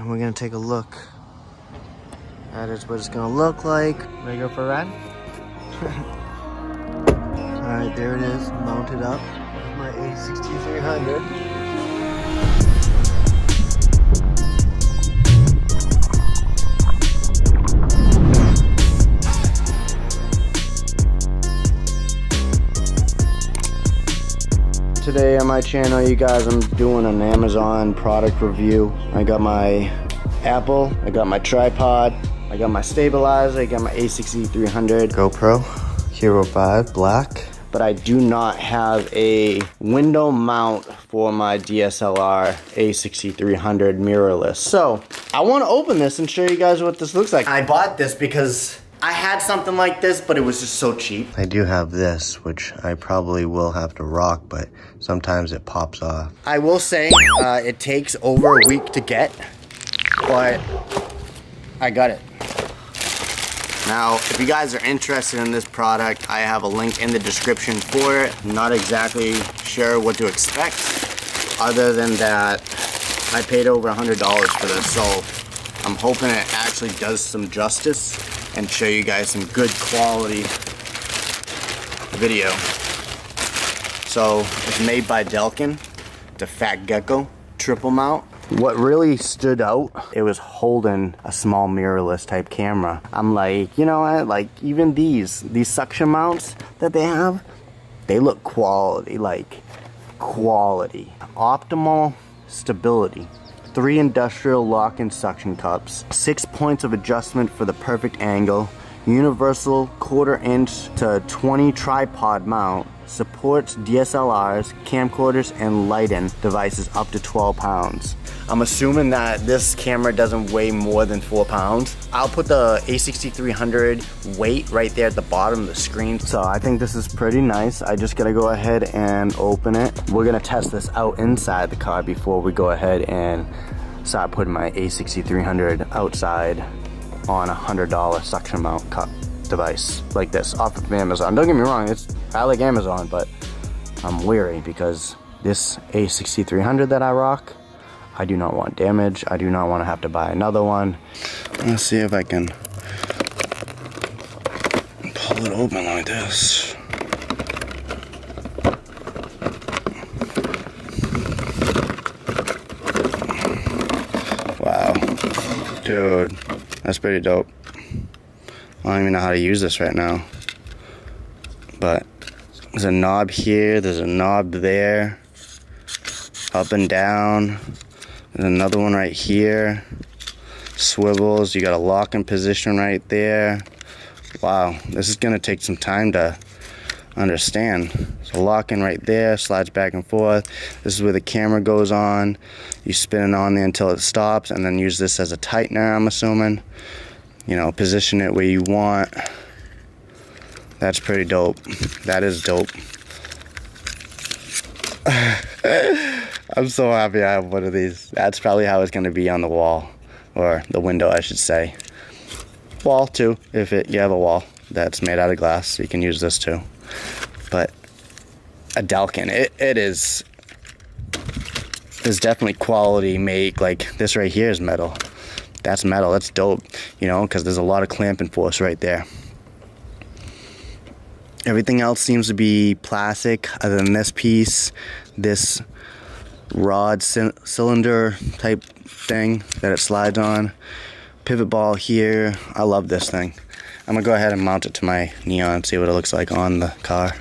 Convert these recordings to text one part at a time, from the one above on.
and we're gonna take a look. That is what it's gonna look like. Ready to go for a ride? Alright, there it is, mounted up. My A6300. Today on my channel, you guys, I'm doing an Amazon product review. I got my Apple, I got my tripod, I got my stabilizer, I got my A6300 GoPro Hero 5 Black. But I do not have a window mount for my DSLR A6300 mirrorless. So I want to open this and show you guys what this looks like. I bought this because I had something like this, but it was just so cheap. I do have this, which I probably will have to rock, but sometimes it pops off. I will say it takes over a week to get, but I got it. Now, if you guys are interested in this product, I have a link in the description for it. I'm not exactly sure what to expect, other than that I paid over $100 for this, so I'm hoping it actually does some justice and show you guys some good quality video. So, it's made by Delkin, the fat-gecko triple mount. What really stood out, it was holding a small mirrorless type camera. I'm like, you know what, like even these suction mounts that they have, they look quality, like quality. Optimal stability. 3 industrial lock-in suction cups. 6 points of adjustment for the perfect angle. Universal 1/4 inch to 20 tripod mount. Supports DSLRs, camcorders, and lighting devices up to 12 pounds. I'm assuming that this camera doesn't weigh more than 4 pounds. I'll put the A6300 weight right there at the bottom of the screen. So I think this is pretty nice. I just gotta go ahead and open it. We're gonna test this out inside the car before we go ahead and start putting my A6300 outside on a $100 suction mount cup device like this off of Amazon. Don't get me wrong, I like Amazon, but I'm weary because this A6300 that I rock, I do not want damage. I do not want to have to buy another one. Let's see if I can pull it open like this. Wow, dude, that's pretty dope. I don't even know how to use this right now, but there's a knob here, there's a knob there, up and down, there's another one right here, swivels, you got a locking position right there. Wow, this is gonna take some time to understand. So locking right there, slides back and forth. This is where the camera goes on. You spin it on there until it stops, and then use this as a tightener, I'm assuming. You know, position it where you want. That's pretty dope. That is dope. I'm so happy I have one of these. That's probably how it's gonna be on the wall, or the window, I should say. Wall too, if you have a wall that's made out of glass, so you can use this too. But a Delkin, it is definitely quality make. Like this right here is metal. That's metal, that's dope, you know, because there's a lot of clamping force right there. Everything else seems to be plastic other than this piece, this rod cylinder type thing that it slides on. Pivot ball here. I love this thing. I'm gonna go ahead and mount it to my Neon and see what it looks like on the car.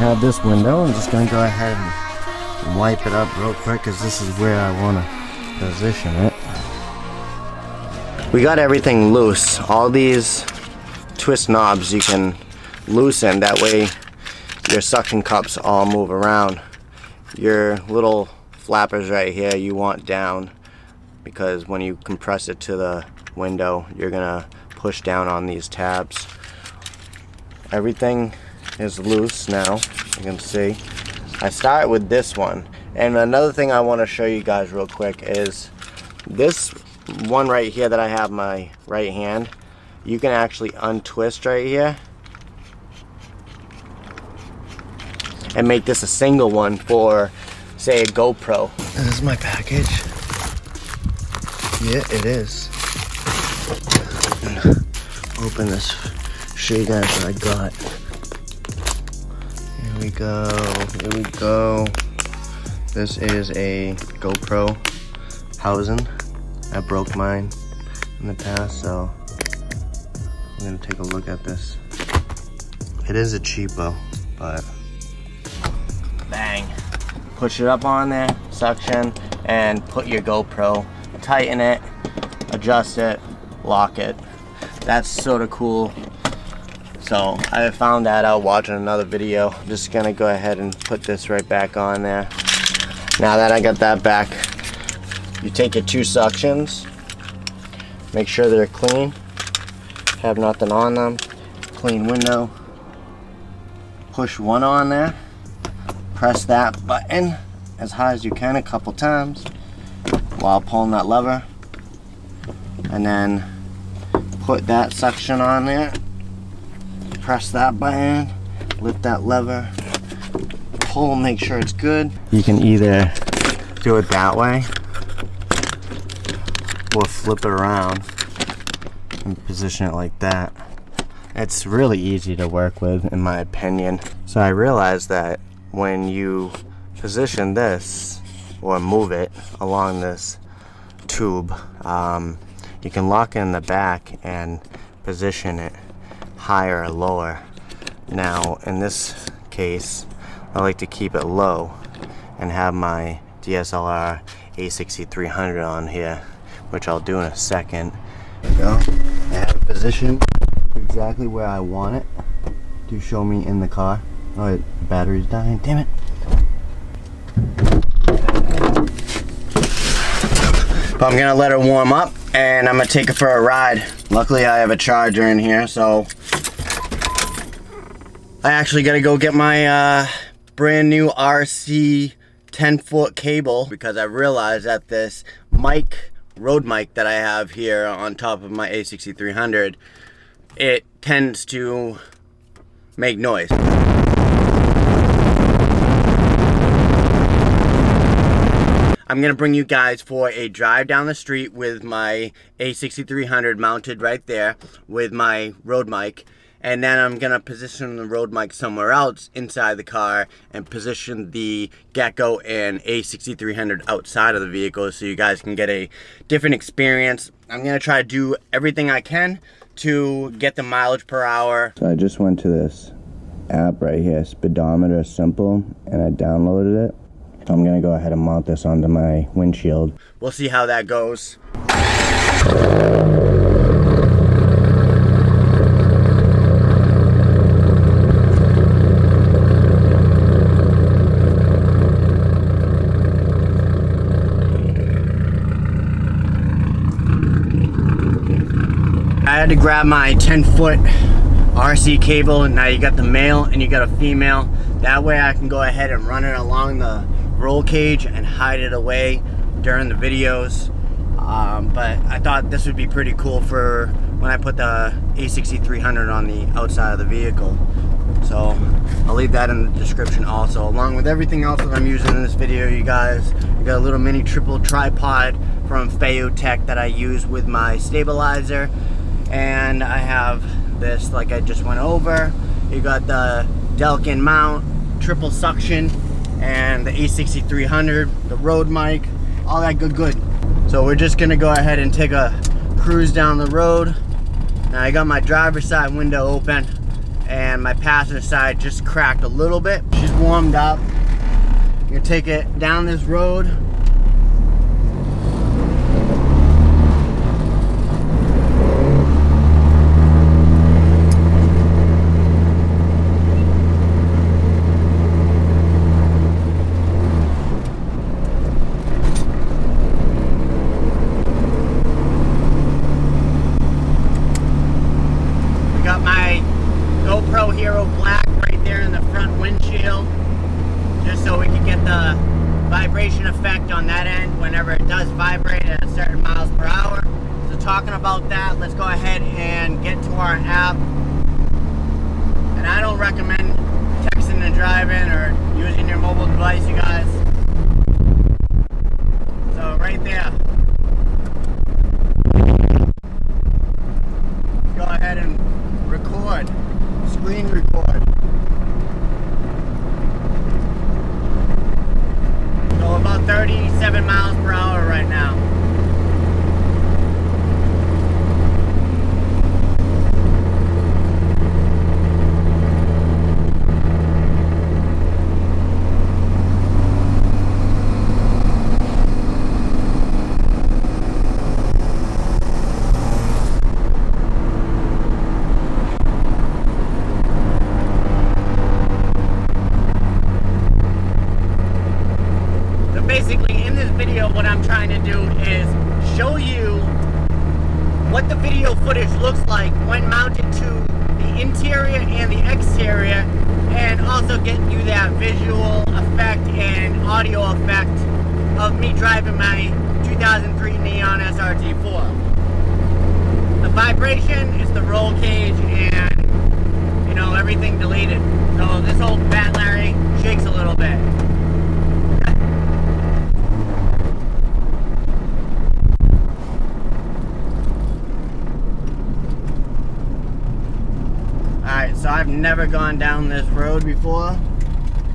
Have this window. I'm just gonna go ahead and wipe it up real quick because this is where I want to position it. We got everything loose. All these twist knobs you can loosen, that way your suction cups all move around. Your little flappers right here you want down, because when you compress it to the window you're gonna push down on these tabs. Everything is loose now, you can see. I start with this one, and another thing I want to show you guys real quick is this one right here that I have my right hand, you can actually untwist right here and make this a single one for, say, a GoPro. This is my package. Yeah, it is. Open this, show you guys what I got. Here we go, here we go. This is a GoPro housing. I broke mine in the past, so I'm gonna take a look at this. It is a cheapo, but bang. Push it up on there, suction, and put your GoPro. Tighten it, adjust it, lock it. That's sort of cool. So I found that out watching another video. I'm just gonna go ahead and put this right back on there. Now that I got that back, you take your two suctions, make sure they're clean, have nothing on them, clean window, push one on there, press that button as high as you can a couple times while pulling that lever, and then put that suction on there, press that button, lift that lever, pull, make sure it's good. You can either do it that way or flip it around and position it like that. It's really easy to work with, in my opinion. So I realized that when you position this or move it along this tube, you can lock it in the back and position it higher or lower. Now in this case, I like to keep it low and have my DSLR A6300 on here, which I'll do in a second. There we go. I have it positioned exactly where I want it to show me in the car. Oh wait, the battery's dying, damn it. But I'm gonna let her warm up and I'm gonna take her for a ride. Luckily I have a charger in here, so I actually gotta go get my brand new RC 10-foot cable, because I realized that this mic, Rode mic that I have here on top of my A6300, it tends to make noise. I'm gonna bring you guys for a drive down the street with my A6300 mounted right there with my Rode mic, and then I'm gonna position the Rode mic somewhere else inside the car and position the Gecko and A6300 outside of the vehicle so you guys can get a different experience. I'm gonna try to do everything I can to get the mileage per hour. So I just went to this app right here, Speedometer Simple, and I downloaded it. So I'm gonna go ahead and mount this onto my windshield. We'll see how that goes. I had to grab my 10-foot RC cable, and now you got the male and you got a female. That way I can go ahead and run it along the roll cage and hide it away during the videos. But I thought this would be pretty cool for when I put the A6300 on the outside of the vehicle. So I'll leave that in the description also, along with everything else that I'm using in this video, you guys. I got a little mini triple tripod from Fabz that I use with my stabilizer. And I have this, like I just went over. You got the Delkin mount, triple suction, and the A6300, the Rode mic, all that good. So we're just gonna go ahead and take a cruise down the road. Now I got my driver's side window open and my passenger side just cracked a little bit. She's warmed up. I'm gonna take it down this road. Effect on that end whenever it does vibrate at a certain miles per hour. So talking about that, let's go ahead and get to our app. And I don't recommend texting and driving or using your mobile device, you guys. So right there, go ahead and record, screen record. So about 37 miles per hour right now. Basically, in this video, what I'm trying to do is show you what the video footage looks like when mounted to the interior and the exterior, and also getting you that visual effect and audio effect of me driving my 2003 Neon SRT4. The vibration is the roll cage and, you know, everything deleted. So this old Bat Larry shakes a little bit. Alright, so I've never gone down this road before,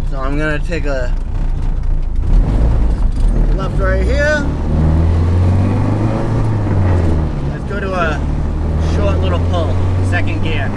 so I'm gonna take a left right here. Let's go to a short little pull, second gear.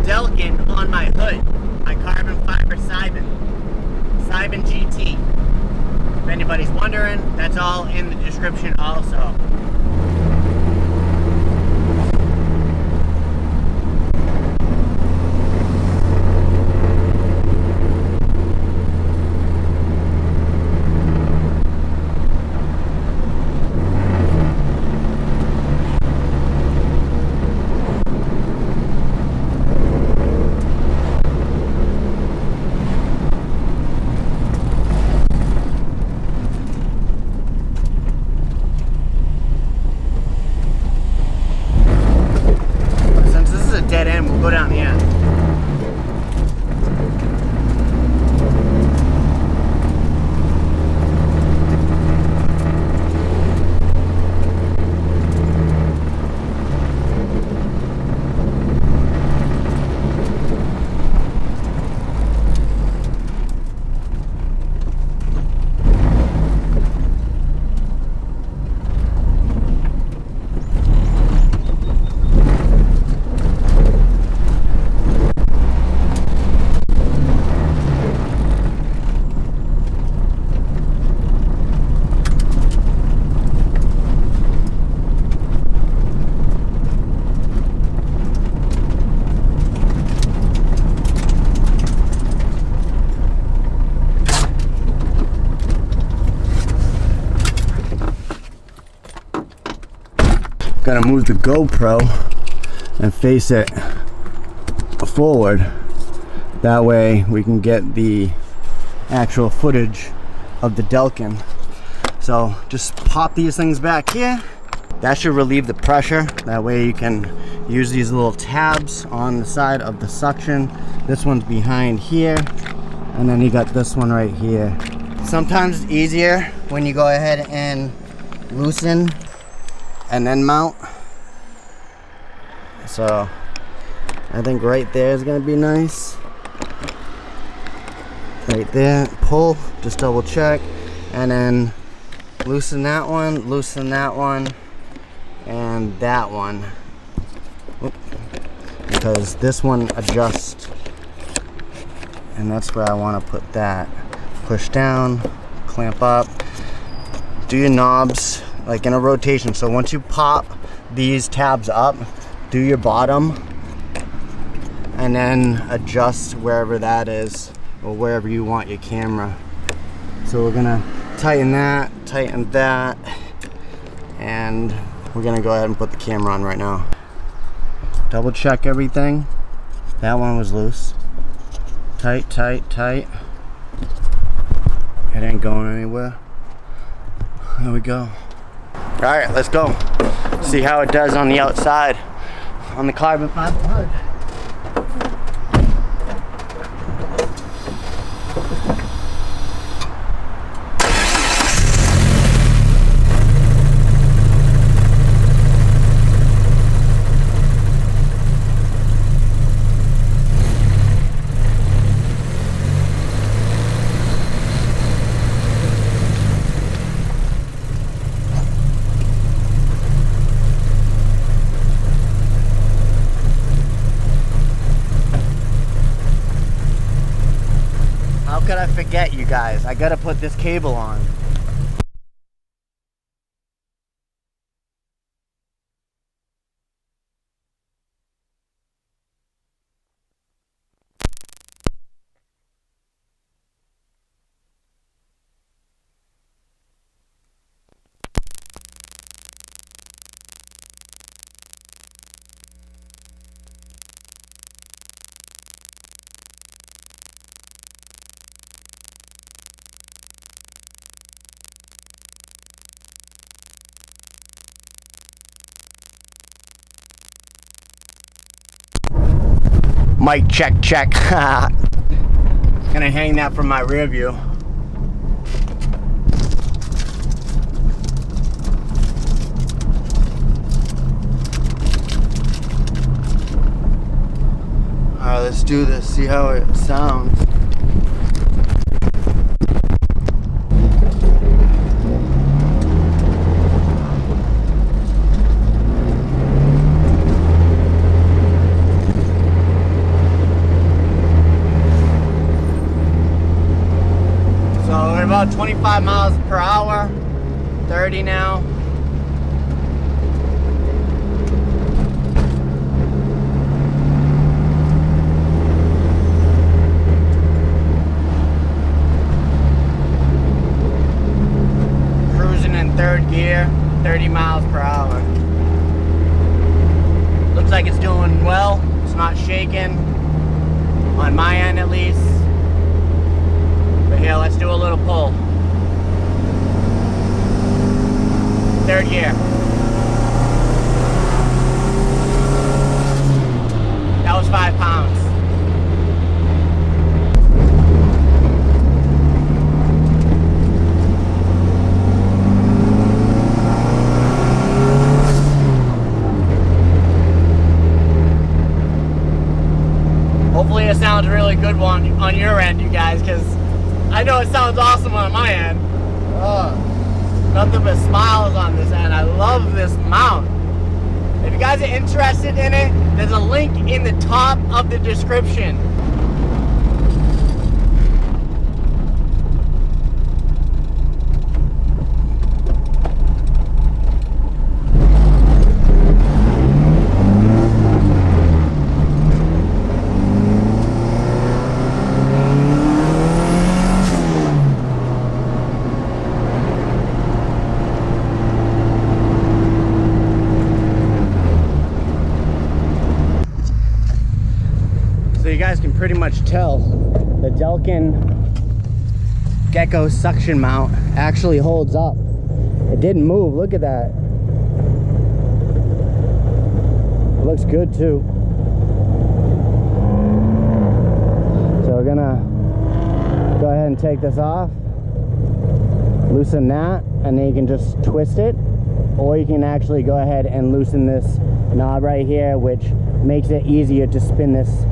Delkin on my hood, my carbon fiber Cybin GT. If anybody's wondering, that's all in the description also. Dead end, we'll go down the end. Gotta move the GoPro and face it forward. That way we can get the actual footage of the Delkin. So just pop these things back here. That should relieve the pressure. That way you can use these little tabs on the side of the suction. This one's behind here, and then you got this one right here. Sometimes it's easier when you go ahead and loosen and then mount. So I think right there is going to be nice. Right there, pull, just double check, and then loosen that one, and that one. Oop. Because this one adjusts, and that's where I want to put that. Push down, clamp up, do your knobs like in a rotation. So once you pop these tabs up, do your bottom, and then adjust wherever that is, or wherever you want your camera. So we're gonna tighten that, and we're gonna go ahead and put the camera on right now. Double check everything. That one was loose. Tight, tight, tight. It ain't going anywhere. There we go. All right, let's go. See how it does on the outside on the carbon fiber hood. How could I forget, you guys? I gotta put this cable on. Mic check, check. Gonna hang that from my rear view. Alright, let's do this, see how it sounds. About 25 miles per hour, 30 now. Cruising in third gear, 30 miles per hour. Looks like it's doing well. It's not shaking, on my end at least. But yeah, let's do a little pull. Third gear. That was 5 pounds. Hopefully it sounds really good on your end, you guys, because I know it sounds awesome on my end. Nothing but smiles on this end. I love this mount. If you guys are interested in it, there's a link in the top of the description. So you guys can pretty much tell the Delkin Gecko suction mount actually holds up. It didn't move, look at that. It looks good too. So we're gonna go ahead and take this off, loosen that, and then you can just twist it, or you can actually go ahead and loosen this knob right here, which makes it easier to spin this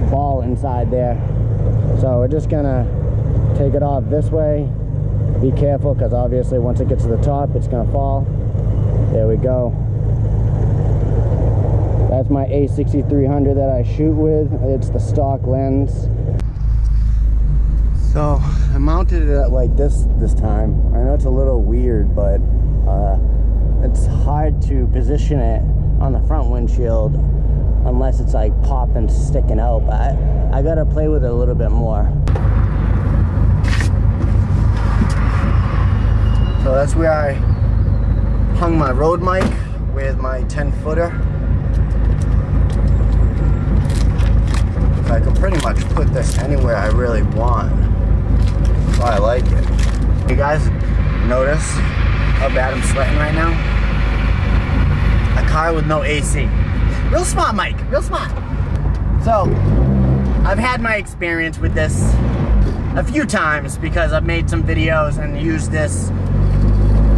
ball inside there. So we're just gonna take it off this way. Be careful, because obviously once it gets to the top it's gonna fall. There we go. That's my A6300 that I shoot with. It's the stock lens. So I mounted it like this time. I know it's a little weird, but it's hard to position it on the front windshield unless it's like popping, sticking out, but I gotta play with it a little bit more. So that's where I hung my road mic with my 10-footer. So I can pretty much put this anywhere I really want. So I like it. You guys notice how bad I'm sweating right now? A car with no AC. Real smart, Mike, real smart. So, I've had my experience with this a few times because I've made some videos and used this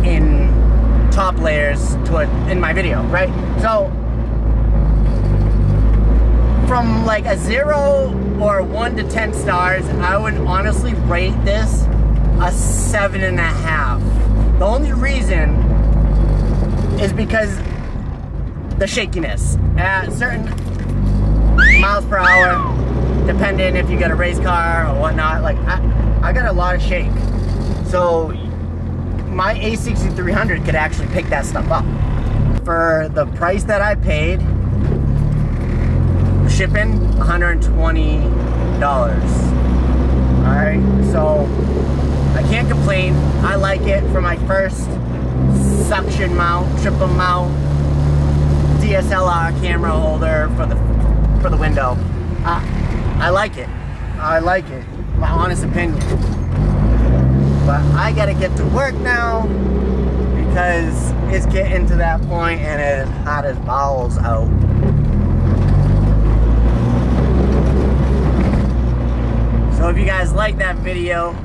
in top layers in my video, right? So, from like a 0 or 1 to 10 stars, I would honestly rate this a 7.5. The only reason is because the shakiness at certain miles per hour, depending if you got a race car or whatnot. Like I got a lot of shake, so my A6300 could actually pick that stuff up. For the price that I paid, shipping $120. All right, so I can't complain. I like it for my first suction mount, triple mount DSLR camera holder for the window. I like it. I like it. My honest opinion. But I gotta get to work now because it's getting to that point and it's hot as balls out. So if you guys like that video,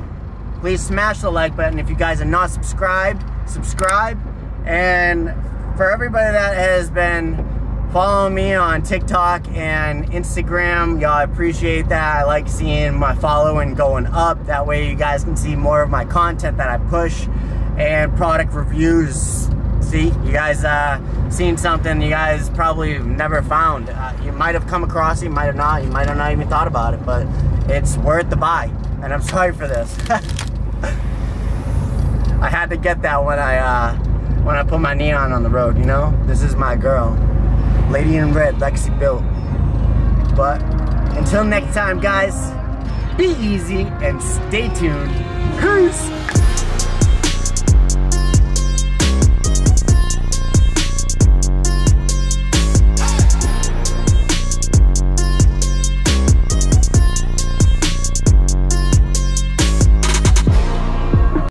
please smash the like button. If you guys are not subscribed, subscribe. And for everybody that has been following me on TikTok and Instagram, y'all, I appreciate that. I like seeing my following going up. That way you guys can see more of my content that I push and product reviews. See, you guys seen something you guys probably never found. You might have come across it, you might have not. You might have not even thought about it, but it's worth the buy. And I'm sorry for this. I had to get that when I put my neon on the road, you know? This is my girl. Lady in red, Lexi built. But until next time, guys, be easy and stay tuned. Peace!